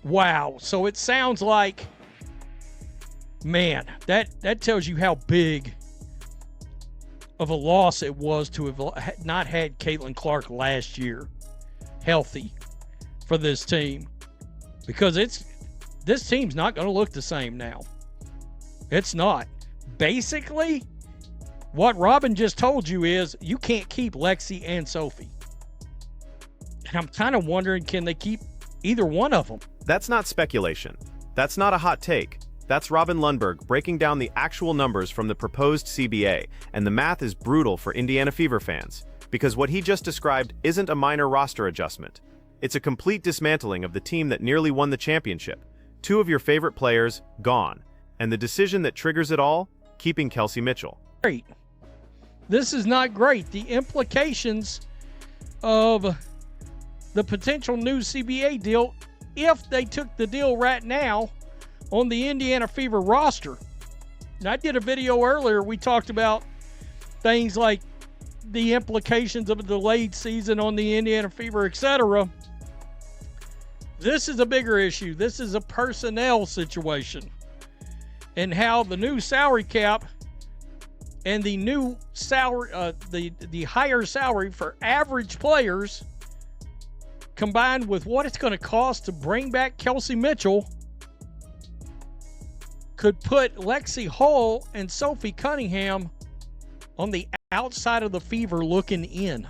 Wow. So it sounds like, man, that tells you how big of a loss it was to have not had Caitlin Clark last year healthy for this team, because this team's not going to look the same now. It's not. Basically, what Robin just told you is you can't keep Lexi and Sophie. And I'm kind of wondering, can they keep either one of them? That's not speculation. That's not a hot take. That's Robin Lundberg breaking down the actual numbers from the proposed CBA, and the math is brutal for Indiana Fever fans, because what he just described isn't a minor roster adjustment. It's a complete dismantling of the team that nearly won the championship. 2 of your favorite players gone, and the decision that triggers it all, keeping Kelsey Mitchell. Great. This is not great. The implications of the potential new CBA deal, if they took the deal right now on the Indiana Fever roster. And I did a video earlier, we talked about things like the implications of a delayed season on the Indiana Fever, etc. This is a bigger issue. This is a personnel situation, and how the new salary cap and the new salary, the higher salary for average players, combined with what it's going to cost to bring back Kelsey Mitchell, could put Lexi Hull and Sophie Cunningham on the outside of the Fever looking in.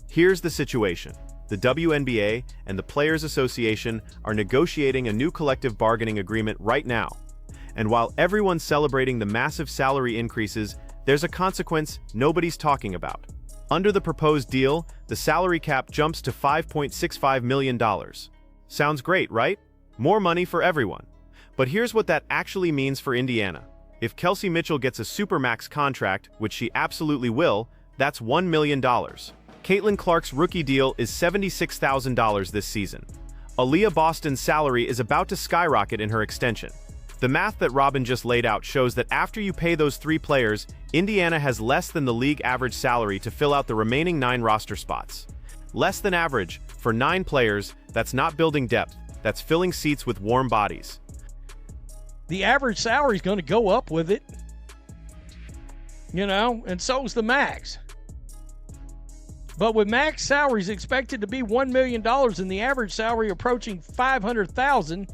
Here's the situation. The WNBA and the Players Association are negotiating a new collective bargaining agreement right now. And while everyone's celebrating the massive salary increases, there's a consequence nobody's talking about. Under the proposed deal, the salary cap jumps to $5.65 million. Sounds great, right? More money for everyone. But here's what that actually means for Indiana. If Kelsey Mitchell gets a supermax contract, which she absolutely will, that's $1 million. Caitlin Clark's rookie deal is $76,000 this season. Aaliyah Boston's salary is about to skyrocket in her extension. The math that Robin just laid out shows that after you pay those 3 players, Indiana has less than the league average salary to fill out the remaining 9 roster spots. Less than average for 9 players. That's not building depth, that's filling seats with warm bodies. The average salary is going to go up with it, and so's the max. But with max salaries expected to be $1 million and the average salary approaching $500,000,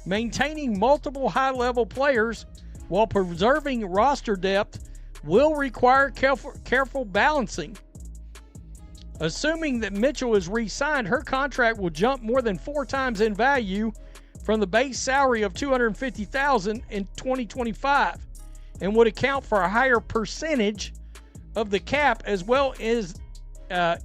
maintaining multiple high-level players while preserving roster depth will require careful balancing. Assuming that Mitchell is re-signed, her contract will jump more than 4 times in value from the base salary of $250,000 in 2025, and would account for a higher percentage of the cap as well as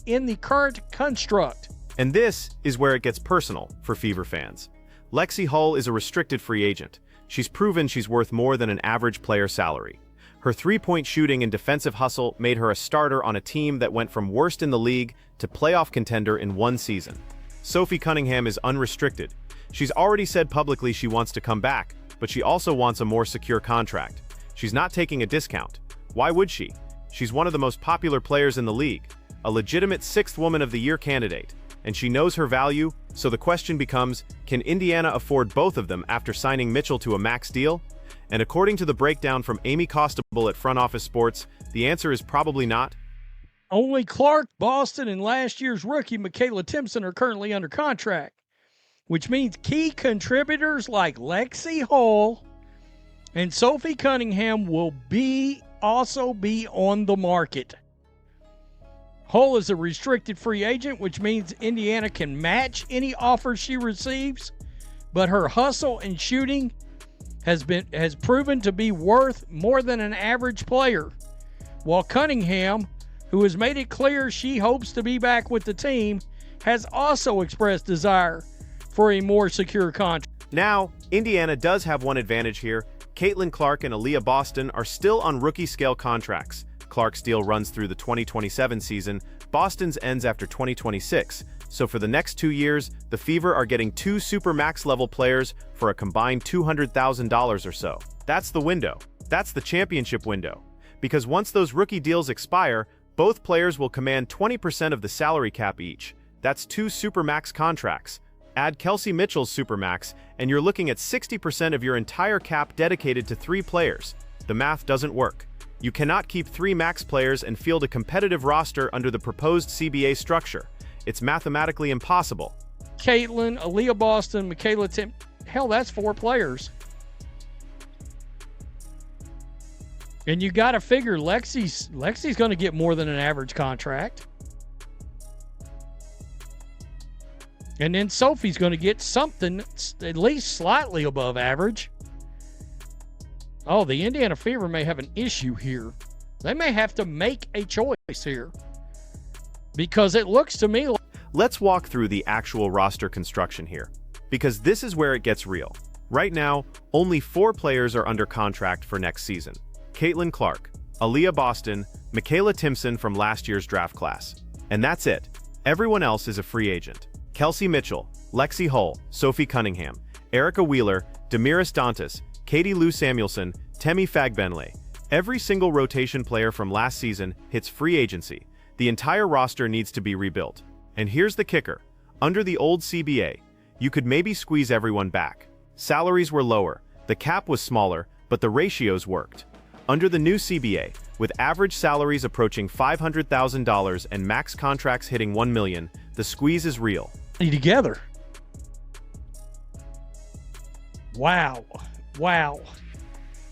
in the current construct. And this is where it gets personal for Fever fans. Lexi Hull is a restricted free agent. She's proven she's worth more than an average player salary. Her 3-point shooting and defensive hustle made her a starter on a team that went from worst in the league to playoff contender in 1 season. Sophie Cunningham is unrestricted. She's already said publicly she wants to come back, but she also wants a more secure contract. She's not taking a discount. Why would she? She's one of the most popular players in the league, a legitimate 6th Woman of the Year candidate, and she knows her value, so the question becomes, can Indiana afford both of them after signing Mitchell to a max deal? And according to the breakdown from Amy Costable at Front Office Sports, the answer is probably not. Only Clark, Boston, and last year's rookie Michaela Timpson are currently under contract, which means key contributors like Lexi Hull and Sophie Cunningham will also be on the market. Hull is a restricted free agent, which means Indiana can match any offers she receives, but her hustle and shooting has proven to be worth more than an average player, while Cunningham, who has made it clear she hopes to be back with the team, has also expressed desire for a more secure contract. Now, Indiana does have one advantage here. Caitlin Clark and Aaliyah Boston are still on rookie-scale contracts. Clark's deal runs through the 2027 season, Boston's ends after 2026, so for the next 2 years, the Fever are getting 2 supermax-level players for a combined $200,000 or so. That's the window. That's the championship window. Because once those rookie deals expire, both players will command 20% of the salary cap each. That's 2 supermax contracts. Add Kelsey Mitchell's Supermax, and you're looking at 60% of your entire cap dedicated to 3 players. The math doesn't work. You cannot keep 3 max players and field a competitive roster under the proposed CBA structure. It's mathematically impossible. Caitlin, Aaliyah Boston, Michaela Tim. Hell, that's 4 players. And you got to figure Lexi's going to get more than an average contract. And then Sophie's going to get something at least slightly above average. Oh, the Indiana Fever may have an issue here. They may have to make a choice here. Because it looks to me like... Let's walk through the actual roster construction here, because this is where it gets real. Right now, only 4 players are under contract for next season. Caitlin Clark, Aaliyah Boston, Michaela Timpson from last year's draft class. And that's it. Everyone else is a free agent. Kelsey Mitchell, Lexi Hull, Sophie Cunningham, Erica Wheeler, Damiris Dantas, Katie Lou Samuelson, Temi Fagbenle. Every single rotation player from last season hits free agency. The entire roster needs to be rebuilt. And here's the kicker. Under the old CBA, you could maybe squeeze everyone back. Salaries were lower, the cap was smaller, but the ratios worked. Under the new CBA, with average salaries approaching $500,000 and max contracts hitting $1 million, the squeeze is real. Together. Wow.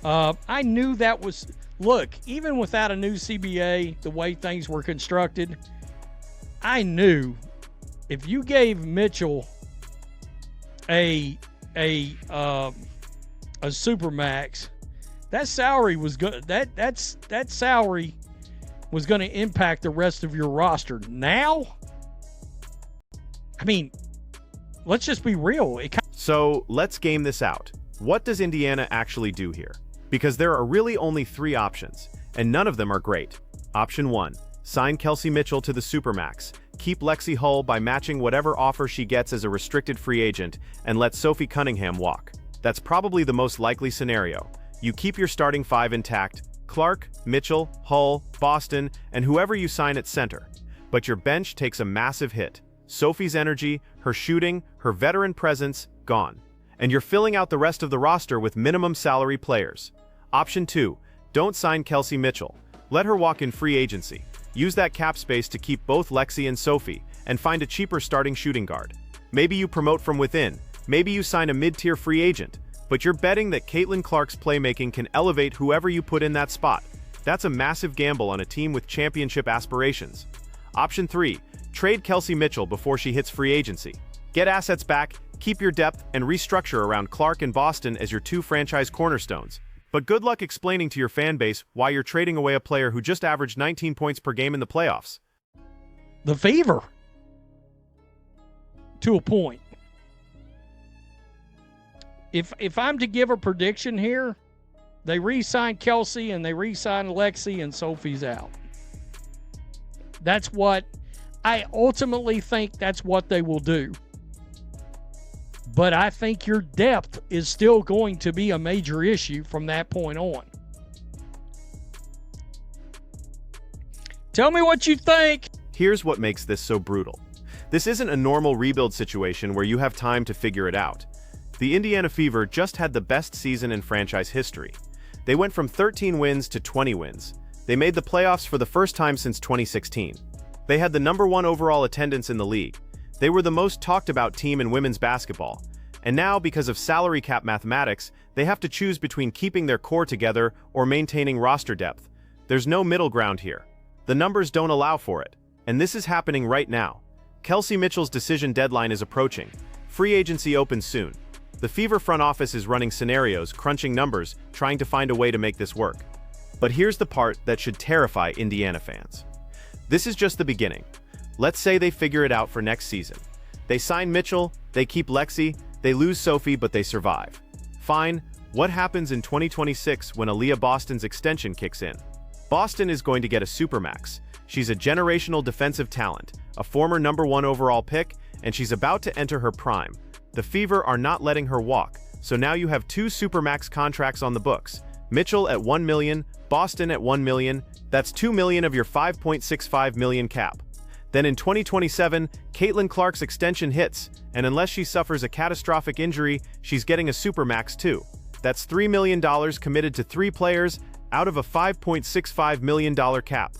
I knew that was... Look, even without a new CBA, the way things were constructed, I knew if you gave Mitchell a supermax, that salary was going that salary was going to impact the rest of your roster. Now, I mean, let's just be real. So let's game this out. What does Indiana actually do here? Because there are really only 3 options, and none of them are great. Option 1. Sign Kelsey Mitchell to the Supermax. Keep Lexi Hull by matching whatever offer she gets as a restricted free agent, and let Sophie Cunningham walk. That's probably the most likely scenario. You keep your starting 5 intact: Clark, Mitchell, Hull, Boston, and whoever you sign at center. But your bench takes a massive hit. Sophie's energy, her shooting, her veteran presence, gone. And you're filling out the rest of the roster with minimum salary players. Option 2. Don't sign Kelsey Mitchell. Let her walk in free agency. Use that cap space to keep both Lexi and Sophie, and find a cheaper starting shooting guard. Maybe you promote from within. Maybe you sign a mid-tier free agent. But you're betting that Caitlin Clark's playmaking can elevate whoever you put in that spot. That's a massive gamble on a team with championship aspirations. Option 3. Trade Kelsey Mitchell before she hits free agency. Get assets back, keep your depth, and restructure around Clark and Boston as your 2 franchise cornerstones. But good luck explaining to your fan base why you're trading away a player who just averaged 19 points per game in the playoffs. The Fever. To a point. If I'm to give a prediction here, they re-sign Kelsey and they re-sign Lexi and Sophie's out. That's what I ultimately think that's what they will do. But I think your depth is still going to be a major issue from that point on. Tell me what you think. Here's what makes this so brutal. This isn't a normal rebuild situation where you have time to figure it out. The Indiana Fever just had the best season in franchise history. They went from 13 wins to 20 wins. They made the playoffs for the first time since 2016. They had the #1 overall attendance in the league. They were the most talked about team in women's basketball. And now, because of salary cap mathematics, they have to choose between keeping their core together or maintaining roster depth. There's no middle ground here. The numbers don't allow for it. And this is happening right now. Kelsey Mitchell's decision deadline is approaching. Free agency opens soon. The Fever front office is running scenarios, crunching numbers, trying to find a way to make this work. But here's the part that should terrify Indiana fans. This is just the beginning. Let's say they figure it out for next season. They sign Mitchell, they keep Lexi, they lose Sophie, but they survive. Fine, what happens in 2026 when Aaliyah Boston's extension kicks in? Boston is going to get a supermax. She's a generational defensive talent, a former #1 overall pick, and she's about to enter her prime. The Fever are not letting her walk, so now you have 2 supermax contracts on the books. Mitchell at $1 million, Boston at $1 million. That's $2 million of your $5.65 million cap. Then in 2027, Caitlin Clark's extension hits, and unless she suffers a catastrophic injury, she's getting a supermax too. That's $3 million committed to 3 players out of a $5.65 million cap.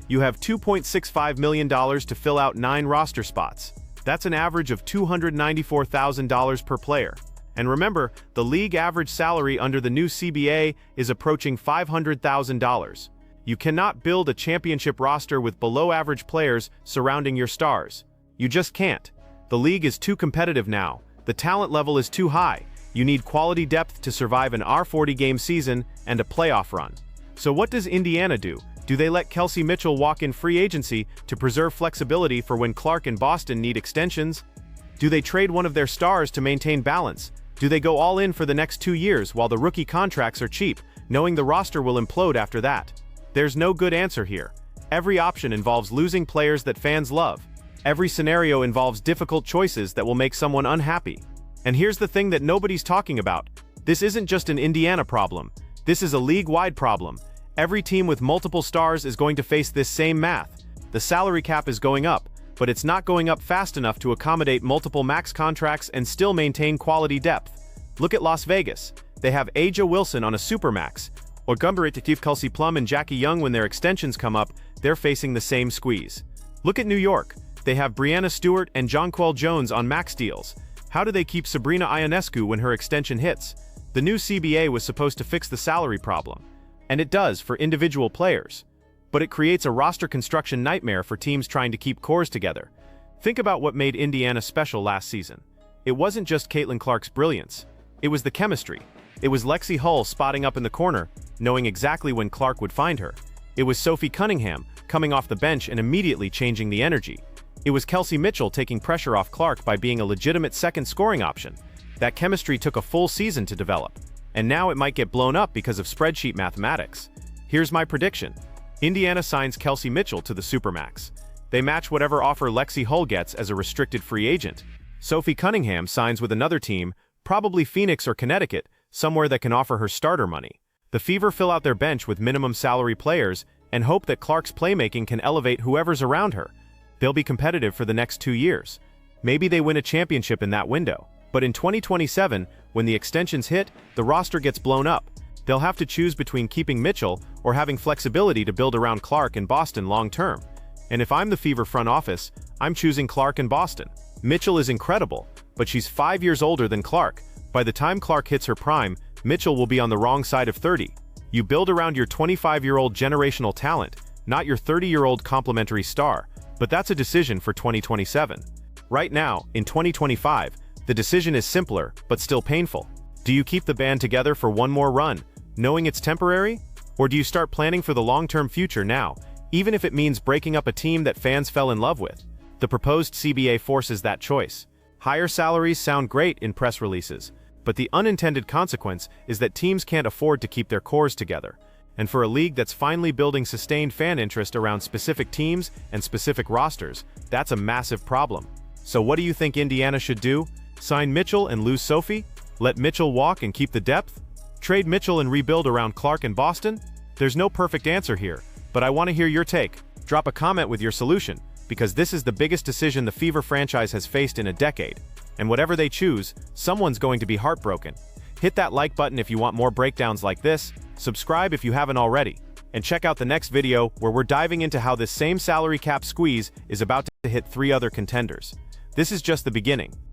You have $2.65 million to fill out 9 roster spots. That's an average of $294,000 per player. And remember, the league average salary under the new CBA is approaching $500,000. You cannot build a championship roster with below-average players surrounding your stars. You just can't. The league is too competitive now. The talent level is too high. You need quality depth to survive an R40-game season and a playoff run. So what does Indiana do? Do they let Kelsey Mitchell walk in free agency to preserve flexibility for when Clark and Boston need extensions? Do they trade one of their stars to maintain balance? Do they go all in for the next 2 years while the rookie contracts are cheap, knowing the roster will implode after that? There's no good answer here. Every option involves losing players that fans love. Every scenario involves difficult choices that will make someone unhappy. And here's the thing that nobody's talking about. This isn't just an Indiana problem. This is a league-wide problem. Every team with multiple stars is going to face this same math. The salary cap is going up, but it's not going up fast enough to accommodate multiple max contracts and still maintain quality depth. Look at Las Vegas. They have Aja Wilson on a supermax, or Gumberit, Kelsey Plum and Jackie Young. When their extensions come up, they're facing the same squeeze. Look at New York. They have Brianna Stewart and Jonquel Jones on max deals. How do they keep Sabrina Ionescu when her extension hits? The new CBA was supposed to fix the salary problem, and it does for individual players. But it creates a roster construction nightmare for teams trying to keep cores together. Think about what made Indiana special last season. It wasn't just Caitlin Clark's brilliance. It was the chemistry. It was Lexi Hull spotting up in the corner, knowing exactly when Clark would find her. It was Sophie Cunningham coming off the bench and immediately changing the energy. It was Kelsey Mitchell taking pressure off Clark by being a legitimate second scoring option. That chemistry took a full season to develop, and now it might get blown up because of spreadsheet mathematics. Here's my prediction. Indiana signs Kelsey Mitchell to the Supermax. They match whatever offer Lexi Hull gets as a restricted free agent. Sophie Cunningham signs with another team, probably Phoenix or Connecticut, somewhere that can offer her starter money. The Fever fill out their bench with minimum salary players and hope that Clark's playmaking can elevate whoever's around her. They'll be competitive for the next 2 years. Maybe they win a championship in that window. But in 2027, when the extensions hit, the roster gets blown up. They'll have to choose between keeping Mitchell or having flexibility to build around Clark and Boston long-term. And if I'm the Fever front office, I'm choosing Clark and Boston. Mitchell is incredible, but she's 5 years older than Clark. By the time Clark hits her prime, Mitchell will be on the wrong side of 30. You build around your 25-year-old generational talent, not your 30-year-old complementary star. But that's a decision for 2027. Right now, in 2025, the decision is simpler, but still painful. Do you keep the band together for one more run, knowing it's temporary? Or do you start planning for the long-term future now, even if it means breaking up a team that fans fell in love with? The proposed CBA forces that choice. Higher salaries sound great in press releases, but the unintended consequence is that teams can't afford to keep their cores together. And for a league that's finally building sustained fan interest around specific teams and specific rosters, that's a massive problem. So what do you think Indiana should do? Sign Mitchell and lose Sophie? Let Mitchell walk and keep the depth? Trade Mitchell and rebuild around Clark and Boston? There's no perfect answer here, but I want to hear your take. Drop a comment with your solution, because this is the biggest decision the Fever franchise has faced in a decade. And whatever they choose, someone's going to be heartbroken. Hit that like button if you want more breakdowns like this, subscribe if you haven't already, and check out the next video where we're diving into how this same salary cap squeeze is about to hit 3 other contenders. This is just the beginning.